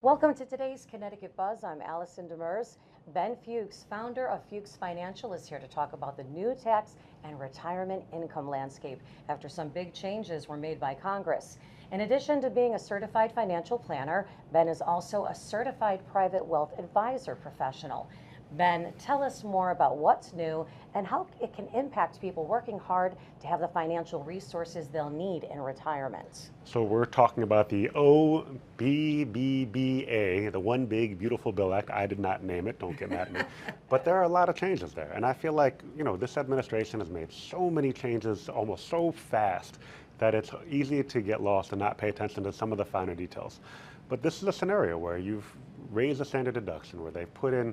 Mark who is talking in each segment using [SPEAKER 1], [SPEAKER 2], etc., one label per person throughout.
[SPEAKER 1] Welcome to today's Connecticut Buzz. I'm Allison Demers. Ben Fuchs, founder of Fuchs Financial, is here to talk about the new tax and retirement income landscape after some big changes were made by Congress. In addition to being a certified financial planner, Ben is also a certified private wealth advisor professional. Ben, tell us more about what's new and how it can impact people working hard to have the financial resources they'll need in retirement.
[SPEAKER 2] So we're talking about the OBBBA, the One Big Beautiful Bill Act. I did not name it, don't get mad at me. But there are a lot of changes there. And I feel like, this administration has made so many changes almost so fast that it's easy to get lost and not pay attention to some of the finer details. But this is a scenario where you've raised the standard deduction, where they've put in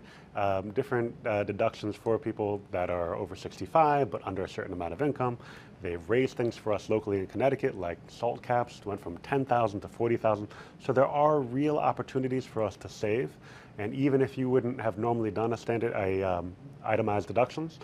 [SPEAKER 2] different deductions for people that are over 65 but under a certain amount of income. They've raised things for us locally in Connecticut, like SALT caps went from 10,000 to 40,000. So there are real opportunities for us to save. And even if you wouldn't have normally done itemized deductions,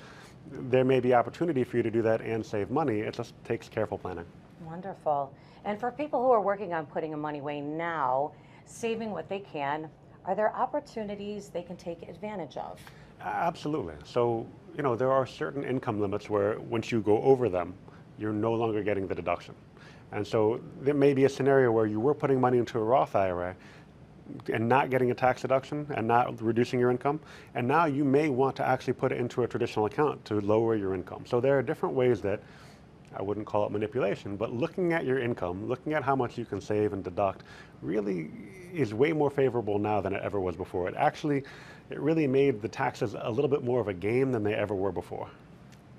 [SPEAKER 2] there may be opportunity for you to do that and save money. It just takes careful planning.
[SPEAKER 1] Wonderful. And for people who are working on putting money away now, saving what they can, are there opportunities they can take advantage of?
[SPEAKER 2] Absolutely. So, there are certain income limits where once you go over them, you're no longer getting the deduction. And so there may be a scenario where you were putting money into a Roth IRA and not getting a tax deduction and not reducing your income. And now you may want to actually put it into a traditional account to lower your income. So there are different ways that I wouldn't call it manipulation, but looking at your income, looking at how much you can save and deduct really is way more favorable now than it ever was before. It really made the taxes a little bit more of a game than they ever were before.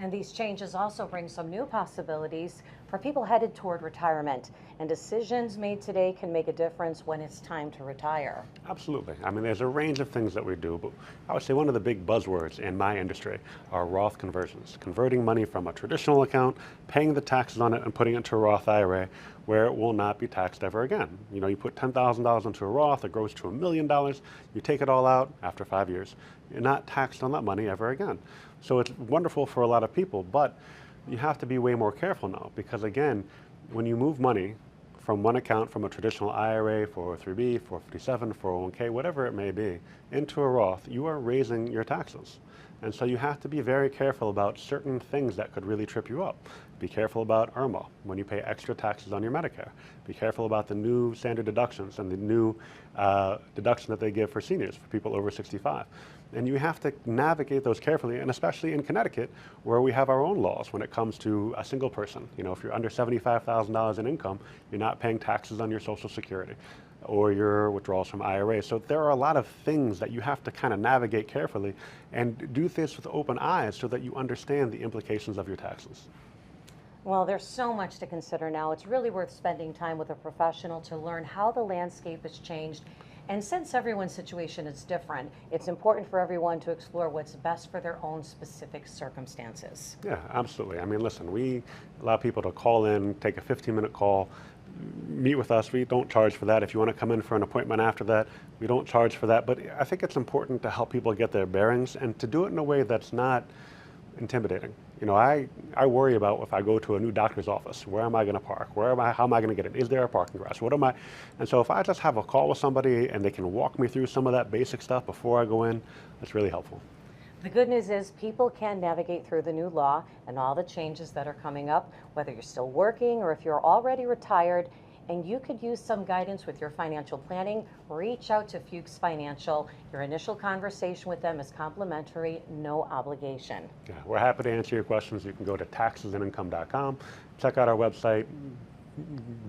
[SPEAKER 1] And these changes also bring some new possibilities for people headed toward retirement. And decisions made today can make a difference when it's time to retire.
[SPEAKER 2] Absolutely. I mean, there's a range of things that we do, but I would say one of the big buzzwords in my industry are Roth conversions, converting money from a traditional account, paying the taxes on it, and putting it into a Roth IRA where it will not be taxed ever again. You put $10,000 into a Roth, it grows to $1 million, you take it all out after 5 years. You're not taxed on that money ever again. So it's wonderful for a lot of people, but you have to be way more careful now because, again, when you move money from one account, from a traditional IRA, 403B, 457, 401k, whatever it may be, into a Roth, you are raising your taxes. And so you have to be very careful about certain things that could really trip you up. Be careful about IRMA when you pay extra taxes on your Medicare. Be careful about the new standard deductions and the new deduction that they give for seniors, for people over 65. And you have to navigate those carefully, and especially in Connecticut, where we have our own laws when it comes to a single person. If you're under $75,000 in income, you're not paying taxes on your Social Security or your withdrawals from IRA. So there are a lot of things that you have to kind of navigate carefully and do this with open eyes so that you understand the implications of your taxes.
[SPEAKER 1] Well, there's so much to consider now. It's really worth spending time with a professional to learn how the landscape has changed. And since everyone's situation is different, it's important for everyone to explore what's best for their own specific circumstances.
[SPEAKER 2] Yeah, absolutely. I mean, listen, we allow people to call in, take a 15-minute call, meet with us. We don't charge for that. If you want to come in for an appointment after that, we don't charge for that. But I think it's important to help people get their bearings and to do it in a way that's not intimidating. I worry about if I go to a new doctor's office, where am I going to park? How am I going to get in? Is there a parking garage? And so if I just have a call with somebody and they can walk me through some of that basic stuff before I go in, that's really helpful.
[SPEAKER 1] The good news is people can navigate through the new law and all the changes that are coming up, whether you're still working or if you're already retired, and you could use some guidance with your financial planning. Reach out to Fuchs Financial. Your initial conversation with them is complimentary, no obligation.
[SPEAKER 2] Yeah, we're happy to answer your questions. You can go to taxesandincome.com, check out our website,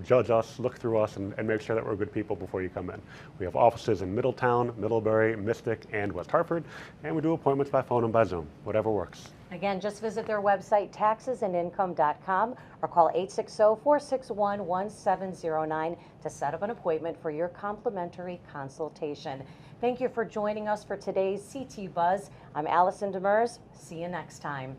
[SPEAKER 2] judge us, look through us, and make sure that we're good people before you come in. We have offices in Middletown, Middlebury, Mystic, and West Hartford, and we do appointments by phone and by Zoom, whatever works.
[SPEAKER 1] Again, just visit their website, taxesandincome.com, or call 860-461-1709 to set up an appointment for your complimentary consultation. Thank you for joining us for today's CT Buzz. I'm Allison Demers. See you next time.